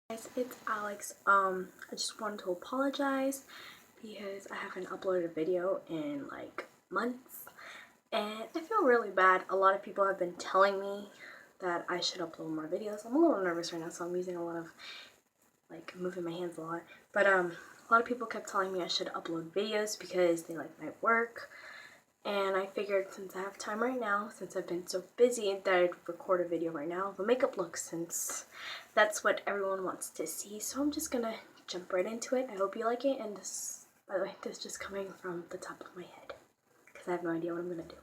Guys, it's Alex. I just wanted to apologize because I haven't uploaded a video in like months and I feel really bad. A lot of people have been telling me that I should upload more videos. I'm a little nervous right now, so I'm using a lot of like moving my hands a lot. But a lot of people kept telling me I should upload videos because they like my work. And I figured since I have time right now, since I've been so busy, that I'd record a video right now of a makeup look since that's what everyone wants to see. So I'm just gonna jump right into it. I hope you like it. And this, by the way, this is just coming from the top of my head because I have no idea what I'm gonna do.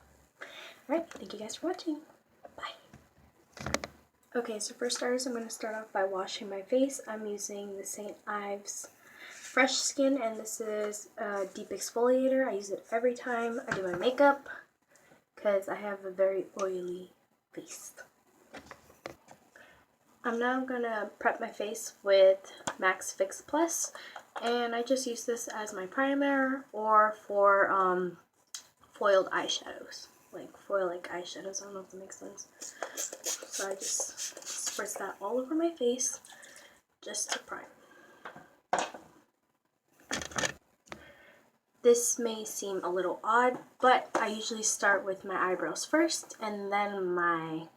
Alright, thank you guys for watching. Bye. Okay, so for starters, I'm gonna start off by washing my face. I'm using the St. Ives Fresh Skin, and this is a deep exfoliator. I use it every time I do my makeup because I have a very oily face. I'm now gonna prep my face with Max Fix Plus, and I just use this as my primer or for foiled eyeshadows, like foil-like eyeshadows. I don't know if that makes sense. So I just spritz that all over my face just to prime. This may seem a little odd, but I usually start with my eyebrows first and then my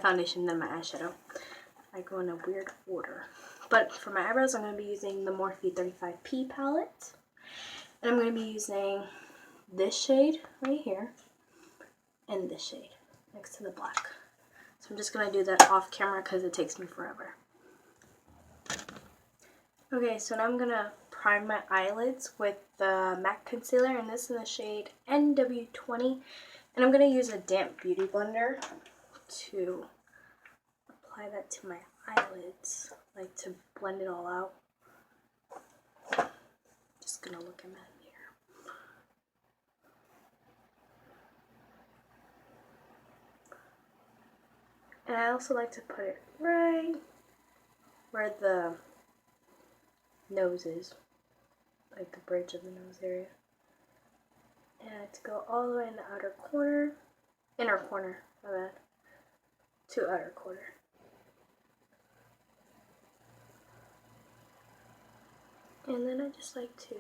foundation, then my eyeshadow. I go in a weird order. But for my eyebrows, I'm going to be using the Morphe 35P palette. And I'm going to be using this shade right here and this shade next to the black. So I'm just going to do that off camera because it takes me forever. Okay, so now I'm going to prime my eyelids with the MAC concealer, and this in the shade NW20. And I'm going to use a damp beauty blender to apply that to my eyelids, like to blend it all out. Just going to look in that mirror. And I also like to put it right where the nose is, like the bridge of the nose area. And to go all the way in the outer corner, inner corner, my bad, to outer corner. And then I just like to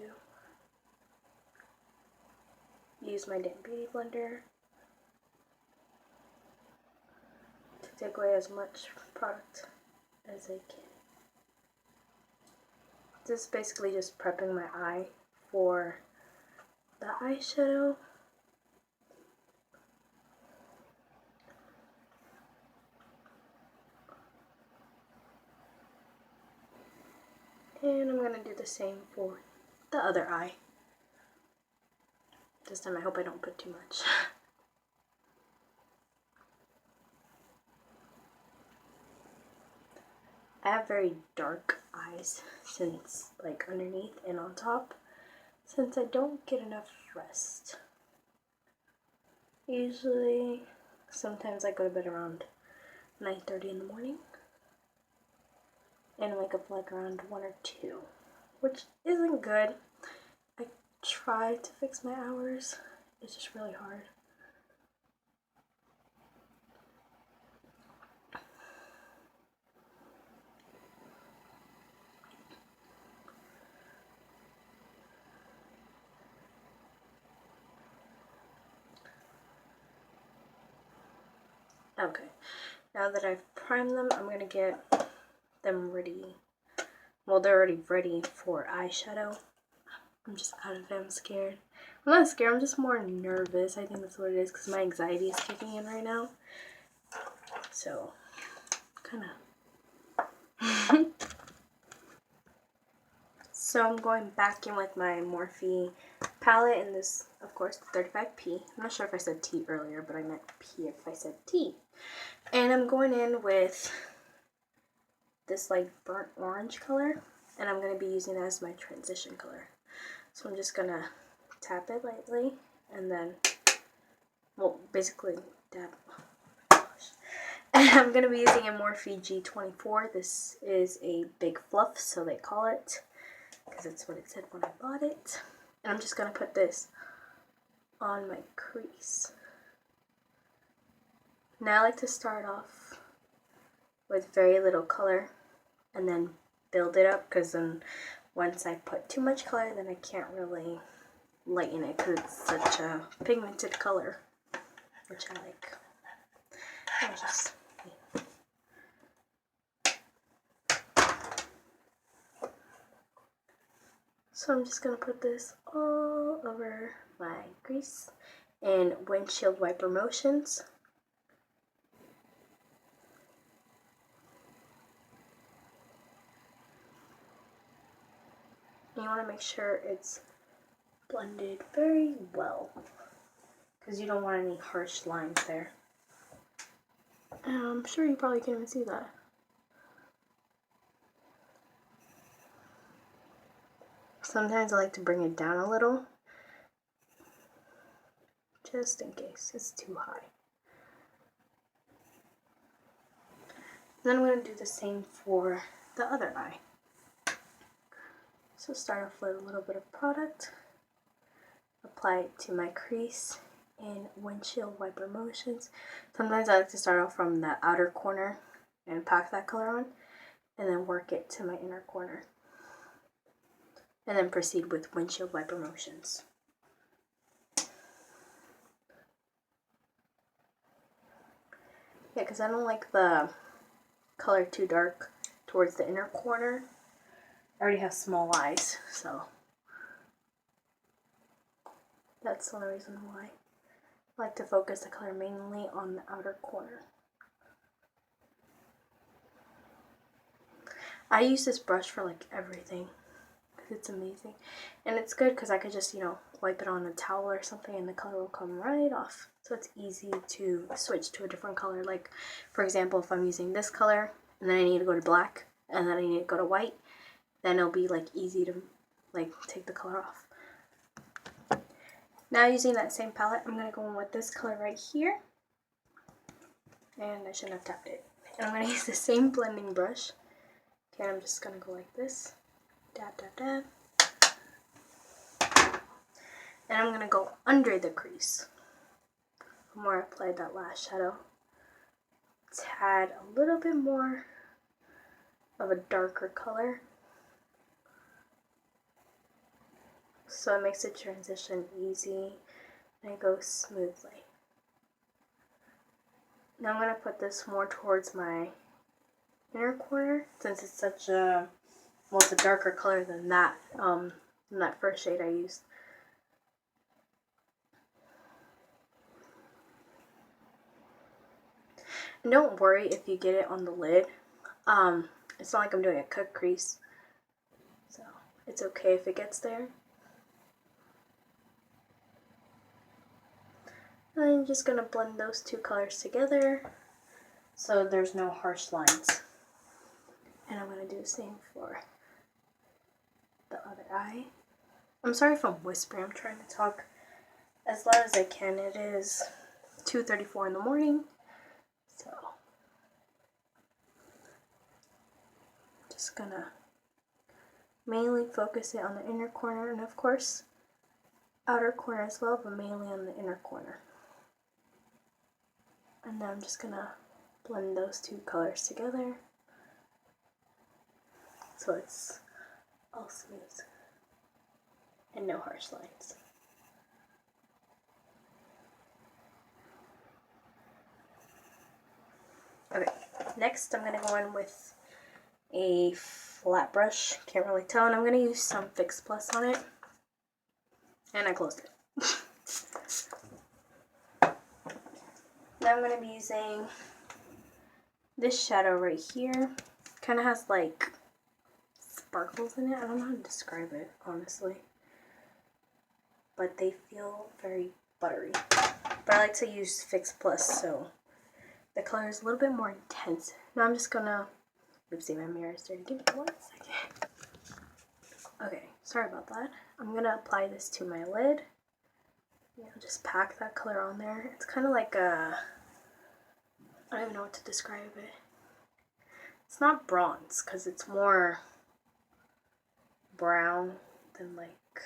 use my damp beauty blender to take away as much product as I can. This is basically just prepping my eye for the eyeshadow. And I'm going to do the same for the other eye. This time I hope I don't put too much. I have very dark eyes since like underneath and on top, since I don't get enough rest. Usually, sometimes I go to bed around 9:30 in the morning and wake up like around 1 or 2, which isn't good. I try to fix my hours, it's just really hard. Okay, now that I've primed them, I'm going to get them ready. Well, they're already ready for eyeshadow. I'm just out of it. I'm scared. I'm not scared, I'm just more nervous. I think that's what it is because my anxiety is kicking in right now. So, kind of. So I'm going back in with my Morphe palette, and this, of course, the 35P. I'm not sure if I said T earlier, but I meant P if I said T. And I'm going in with this like burnt orange color, and I'm going to be using it as my transition color. So I'm just going to tap it lightly, and then, well, basically dab. And I'm going to be using a Morphe G24. This is a big fluff, so they call it, because that's what it said when I bought it. And I'm just going to put this on my crease. Now I like to start off with very little color and then build it up, because then once I put too much color, then I can't really lighten it because it's such a pigmented color, which I like. So I'm just going to put this all over my crease in windshield wiper motions. You want to make sure it's blended very well, because you don't want any harsh lines there. And I'm sure you probably can't even see that. Sometimes I like to bring it down a little, just in case it's too high. Then I'm going to do the same for the other eye. So start off with a little bit of product, apply it to my crease in windshield wiper motions. Sometimes I like to start off from the outer corner and pack that color on, and then work it to my inner corner. And then proceed with windshield wiper motions. Yeah, because I don't like the color too dark towards the inner corner. I already have small eyes, so that's the only reason why I like to focus the color mainly on the outer corner. I use this brush for like everything. It's amazing, and it's good because I could just, wipe it on a towel or something and the color will come right off. So it's easy to switch to a different color. Like, for example, if I'm using this color and then I need to go to black and then I need to go to white, then it'll be like easy to like take the color off. Now using that same palette, I'm going to go in with this color right here, and I shouldn't have tapped it. And I'm going to use the same blending brush. Okay, I'm just going to go like this. Dab, dab, dab. And I'm going to go under the crease from where I applied that last shadow to add a little bit more of a darker color, so it makes the transition easy and it goes smoothly. Now I'm going to put this more towards my inner corner, since it's such a, well, it's a darker color than that first shade I used. And don't worry if you get it on the lid. It's not like I'm doing a cut crease, so it's okay if it gets there. And I'm just going to blend those two colors together so there's no harsh lines. And I'm going to do the same for the other eye. I'm sorry if I'm whispering. I'm trying to talk as loud as I can. It is 2:34 in the morning, so just gonna mainly focus it on the inner corner, and of course outer corner as well, but mainly on the inner corner. And then I'm just gonna blend those two colors together so it's all smooth and no harsh lines. Okay, next I'm going to go in with a flat brush, can't really tell, and I'm going to use some Fix Plus on it, and I closed it. Now I'm going to be using this shadow right here. Kind of has like sparkles in it. I don't know how to describe it, honestly, but they feel very buttery. But I like to use Fix Plus, so the color is a little bit more intense. Now I'm just gonna, oopsie, my mirror is dirty. Give me 1 second. Okay, sorry about that. I'm gonna apply this to my lid. Just pack that color on there. It's kind of like a, I don't even know what to describe it. It's not bronze, because it's more brown than like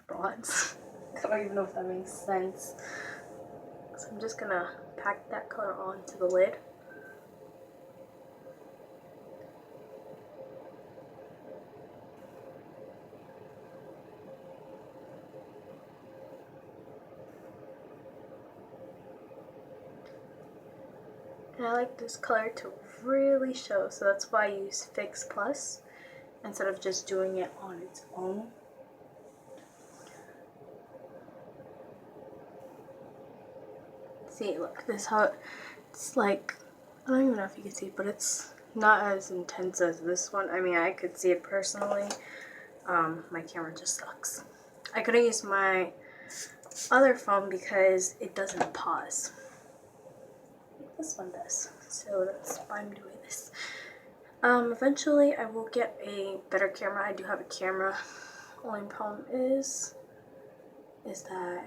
bronze. I don't even know if that makes sense. So I'm just gonna pack that color onto the lid. And I like this color to really show, so that's why I use Fix Plus instead of just doing it on its own. See, look, this is how it's like. I don't even know if you can see it, but it's not as intense as this one. I mean, I could see it personally. My camera just sucks. I couldn't use my other phone because it doesn't pause. This one does, so that's why I'm doing this. Eventually I will get a better camera. I do have a camera. Only problem is that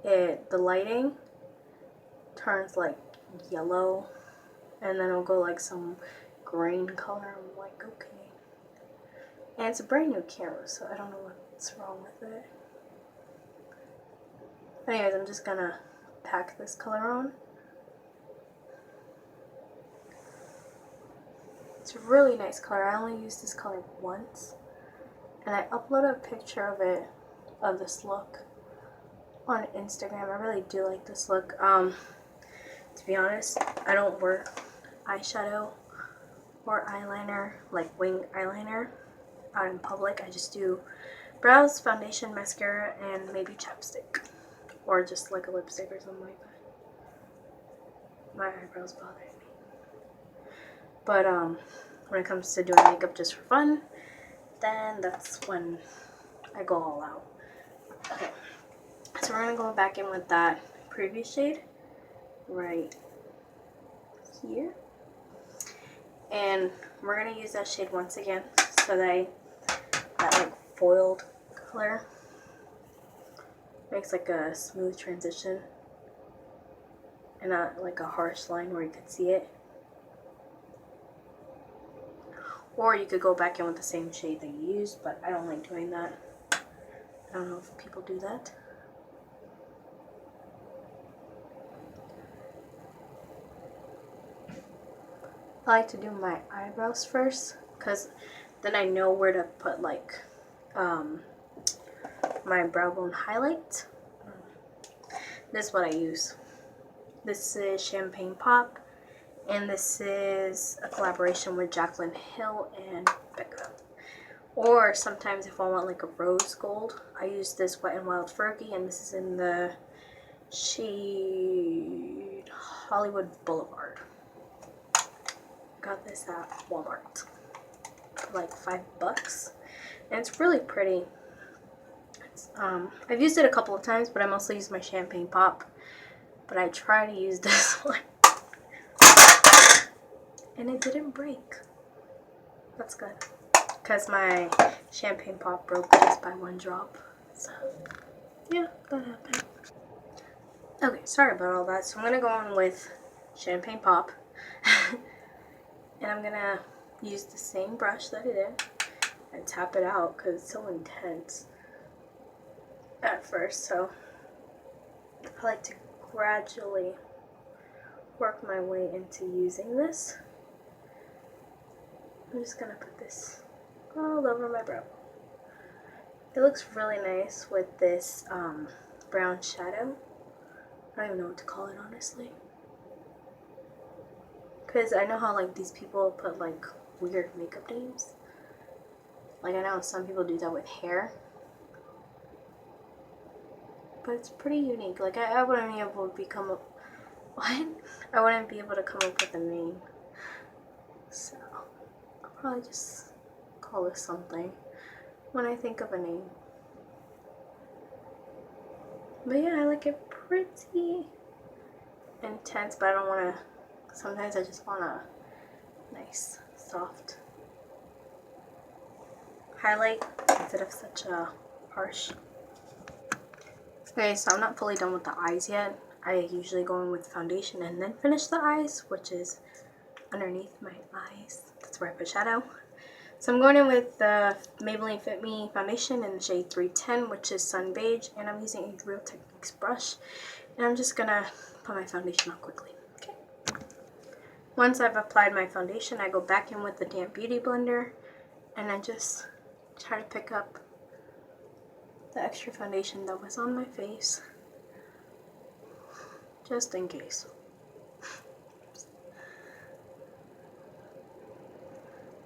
the lighting turns like yellow, and then it'll go like some green color. I'm like, okay. And it's a brand new camera, so I don't know what's wrong with it. Anyways, I'm just gonna pack this color on. It's a really nice color. I only used this color once, and I uploaded a picture of it, of this look, on Instagram. I really do like this look. To be honest, I don't wear eyeshadow or eyeliner, like wing eyeliner, out in public. I just do brows, foundation, mascara, and maybe chapstick, or just like a lipstick or something like that. My eyebrows bother me. But when it comes to doing makeup just for fun, then that's when I go all out. Okay, so we're gonna go back in with that previous shade right here, and we're gonna use that shade once again, so that like foiled color makes like a smooth transition and not like a harsh line where you could see it. Or you could go back in with the same shade that you used, but I don't like doing that. I don't know if people do that. I like to do my eyebrows first, because then I know where to put like my brow bone highlight. This is what I use. This is Champagne Pop, and this is a collaboration with Jaclyn Hill and Becca. Or sometimes if I want like a rose gold, I use this Wet n Wild Fergie, and this is in the shade Hollywood Boulevard. Got this at Walmart for like $5, and it's really pretty. It's, I've used it a couple of times, but I mostly use my Champagne Pop. But I try to use this one, and it didn't break. That's good, because my Champagne Pop broke just by one drop. So yeah, that happened. Okay, sorry about all that. So I'm gonna go on with Champagne Pop. And I'm gonna use the same brush that I did and tap it out because it's so intense at first. So I like to gradually work my way into using this. I'm just gonna put this all over my brow. It looks really nice with this brown shadow. I don't even know what to call it, honestly. Because I know how like these people put like weird makeup names. Like I know some people do that with hair. But it's pretty unique. Like I wouldn't be able to become a... What? I wouldn't be able to come up with a name. So I'll probably just call this something when I think of a name. But yeah, I like it pretty intense, but I don't want to... Sometimes I just want a nice, soft highlight instead of such a harsh. Okay, so I'm not fully done with the eyes yet. I usually go in with foundation and then finish the eyes, which is underneath my eyes. That's where I put shadow. So I'm going in with the Maybelline Fit Me foundation in the shade 310, which is Sun Beige, and I'm using a Real Techniques brush. And I'm just gonna put my foundation on quickly. Okay. Once I've applied my foundation, I go back in with the damp beauty blender, and I just try to pick up the extra foundation that was on my face, just in case.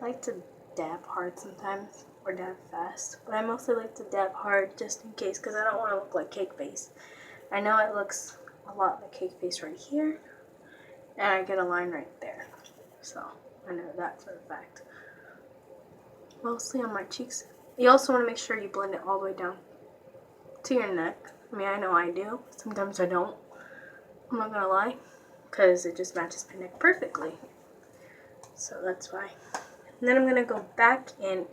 I like to dab hard sometimes, or dab fast, but I mostly like to dab hard just in case, because I don't want to look like cake face. I know it looks a lot like cake face right here, and I get a line right there, so I know that for a fact. Mostly on my cheeks. You also want to make sure you blend it all the way down to your neck. I mean, I know I do. Sometimes I don't. I'm not gonna lie, because it just matches my neck perfectly. So that's why. And then I'm gonna go back in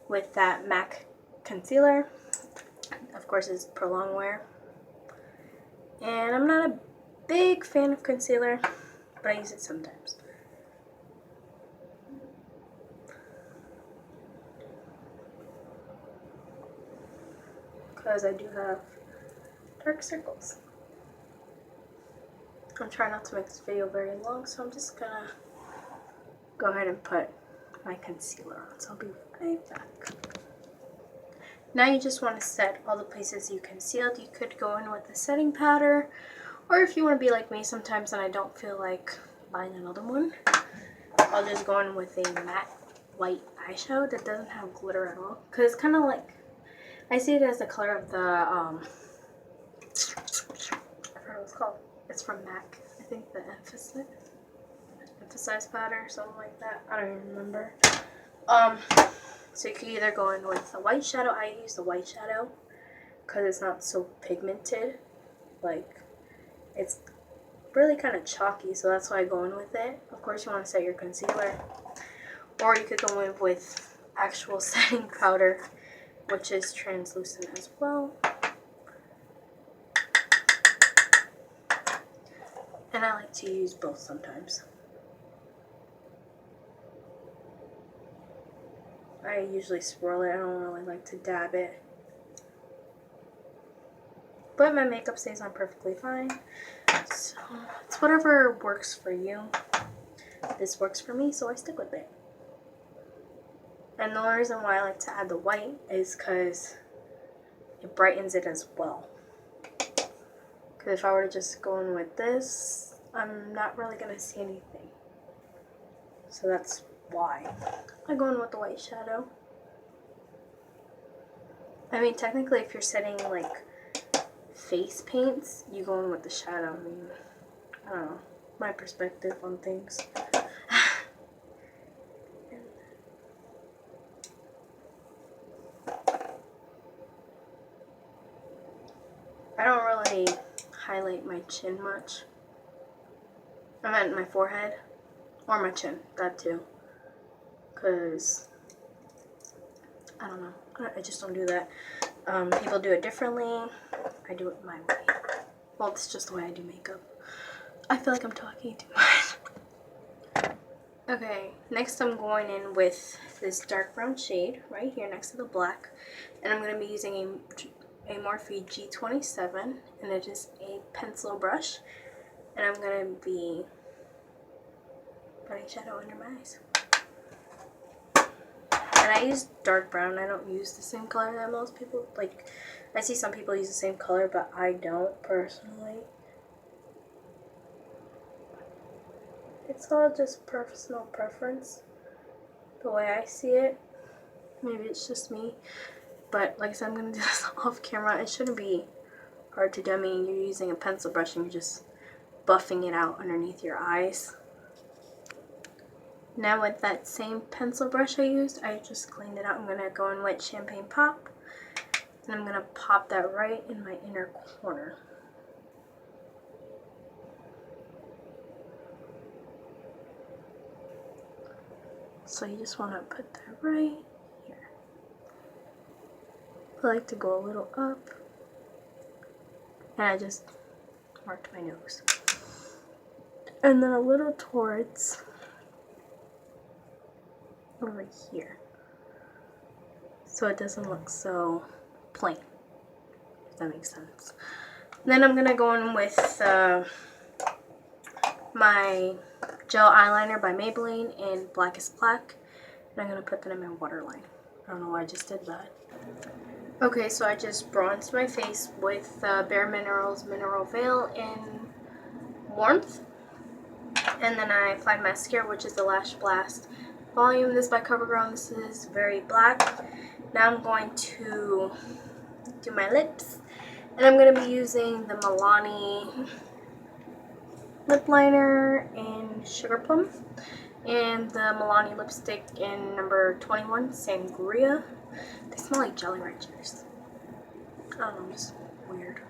with that MAC concealer. Of course, it's prolonged wear. And I'm not a big fan of concealer, but I use it sometimes. Because I do have dark circles. I'm trying not to make this video very long, so I'm just gonna go ahead and put my concealer on. So I'll be right back. Now you just want to set all the places you concealed. You could go in with a setting powder, or if you want to be like me sometimes and I don't feel like buying another one, I'll just go in with a matte white eyeshadow that doesn't have glitter at all. Because it's kind of like, I see it as the color of the, I forgot what it's called. It's from MAC. I think the emphasize powder or something like that. I don't even remember. So you can either go in with a white shadow. I use the white shadow because it's not so pigmented. Like, it's really kind of chalky, so that's why I go in with it. Of course, you want to set your concealer. Or you could go in with actual setting powder, which is translucent as well. And I like to use both sometimes. I usually swirl it. I don't really like to dab it. But my makeup stays on perfectly fine. So it's whatever works for you. This works for me, so I stick with it. And the only reason why I like to add the white is because it brightens it as well. Because if I were to just go in with this, I'm not really going to see anything. So that's why I go in with the white shadow. I mean, technically, if you're setting like face paints, you go in with the shadow. I mean, I don't know, my perspective on things. I don't really highlight my chin much. I meant my forehead or my chin, that too. Because I don't know, I just don't do that. People do it differently. I do it my way. Well, it's just the way I do makeup. I feel like I'm talking too much. Okay, next I'm going in with this dark brown shade right here next to the black. And I'm going to be using a Morphe G27. And it is a pencil brush. And I'm going to be putting shadow under my eyes. And I use dark brown. I don't use the same color that most people, like, I see some people use the same color, but I don't personally. It's all just personal preference, the way I see it. Maybe it's just me. But like I said, I'm going to do this off camera. It shouldn't be hard to do. I mean, you're using a pencil brush and you're just buffing it out underneath your eyes. Now with that same pencil brush I used, I just cleaned it out. I'm going to go in with Champagne Pop. And I'm going to pop that right in my inner corner. So you just want to put that right here. I like to go a little up. And I just marked my nose. And then a little towards over here. So it doesn't look so plain, if that makes sense. Then I'm going to go in with my gel eyeliner by Maybelline in Black is Black. And I'm going to put that in my waterline. I don't know why I just did that. Okay, so I just bronzed my face with Bare Minerals Mineral Veil in Warmth. And then I applied mascara, which is the Lash Blast Volume. This is by CoverGirl. This is very black. Now I'm going to do my lips. And I'm going to be using the Milani lip liner in Sugar Plum. And the Milani lipstick in number 21, Sangria. They smell like Jolly Ranchers. I don't know, just weird.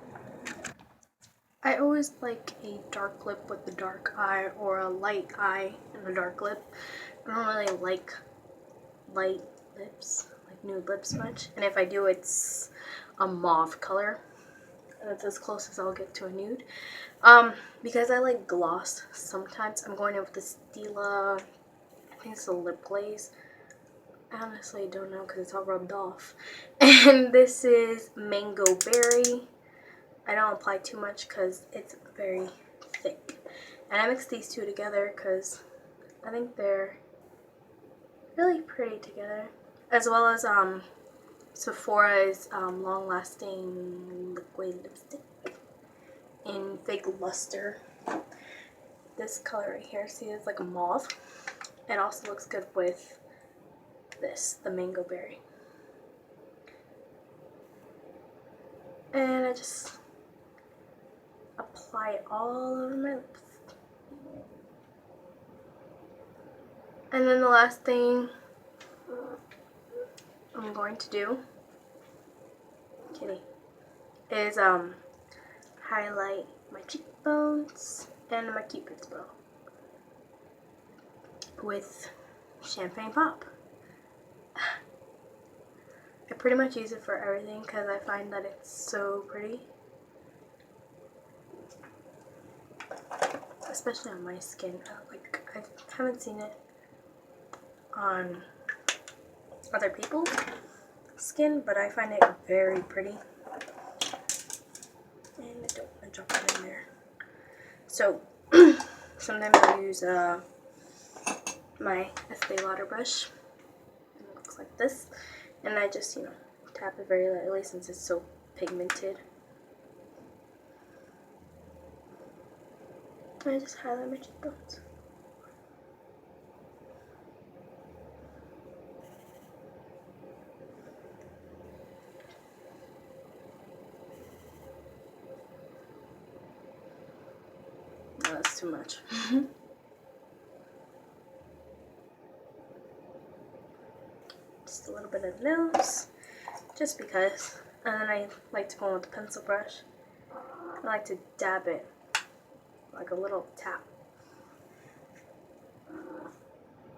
I always like a dark lip with a dark eye or a light eye and a dark lip. I don't really like light lips, like nude lips much. And if I do, it's a mauve color. That's as close as I'll get to a nude. Because I like gloss sometimes, I'm going in with the Stila, I think it's a lip glaze. I honestly don't know because it's all rubbed off. And this is Mango Berry. I don't apply too much because it's very thick. And I mix these two together because I think they're really pretty together. As well as Sephora's Long Lasting Liquid Lipstick in Fake Luster. This color right here, see, it's like a mauve. It also looks good with this, the Mango Berry. And I just apply it all over my lips. And then the last thing I'm going to do, is highlight my cheekbones and my cupid's bow with Champagne Pop. I pretty much use it for everything because I find that it's so pretty. Especially on my skin. Like, I haven't seen it on other people's skin, but I find it very pretty. And I don't want to drop it in there. So, sometimes I use my Estee Lauder brush. It looks like this. And I just, tap it very lightly since it's so pigmented. And I just highlight my cheekbones. No, that's too much. Just a little bit of the nose, just because. And then I like to go in with the pencil brush. I like to dab it like a little tap.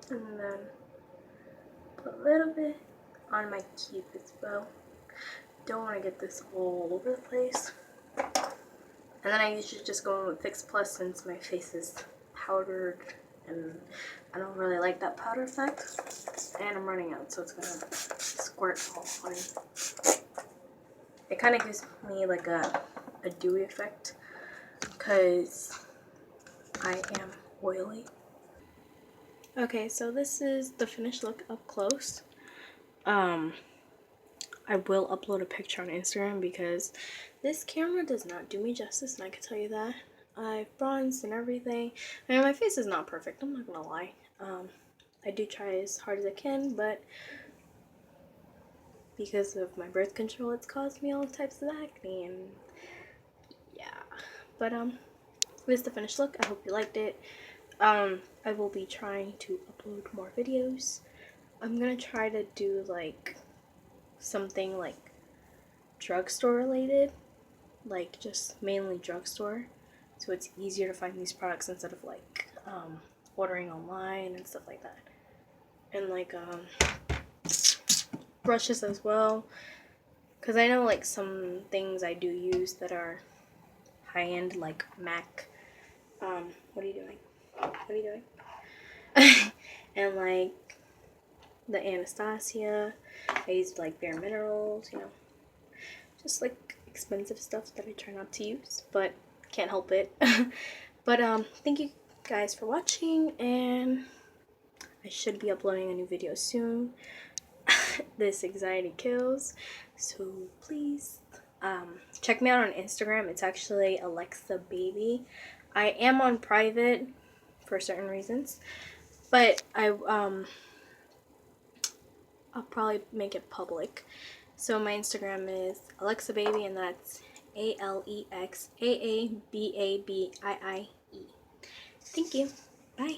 And then put a little bit on my cupid's bow. Don't want to get this all over the place. And then I usually just go in with Fix Plus since my face is powdered and I don't really like that powder effect. And I'm running out, so it's gonna squirt all on me. It kind of gives me like a dewy effect because I am oily. Okay, so this is the finished look up close. I will upload a picture on Instagram because this camera does not do me justice, and I can tell you that. I've bronzed and everything. I mean, my face is not perfect, I'm not gonna lie. I do try as hard as I can, but because of my birth control, it's caused me all types of acne, and yeah. But this is the finished look. I hope you liked it. I will be trying to upload more videos. I'm gonna try to do like something like drugstore related, like just mainly drugstore, so it's easier to find these products instead of like ordering online and stuff like that. And like brushes as well, because I know like some things I do use that are high-end, like MAC. What are you doing? What are you doing? And like the Anastasia, I use like Bare Minerals, just like expensive stuff that I try not to use, but can't help it. But thank you guys for watching, and I should be uploading a new video soon. This anxiety kills, so please check me out on Instagram. It's actually Alexaababiie. I am on private for certain reasons, but I I'll probably make it public. So my Instagram is Alexaababiie, and that's ALEXAABABIIE. Thank you. Bye.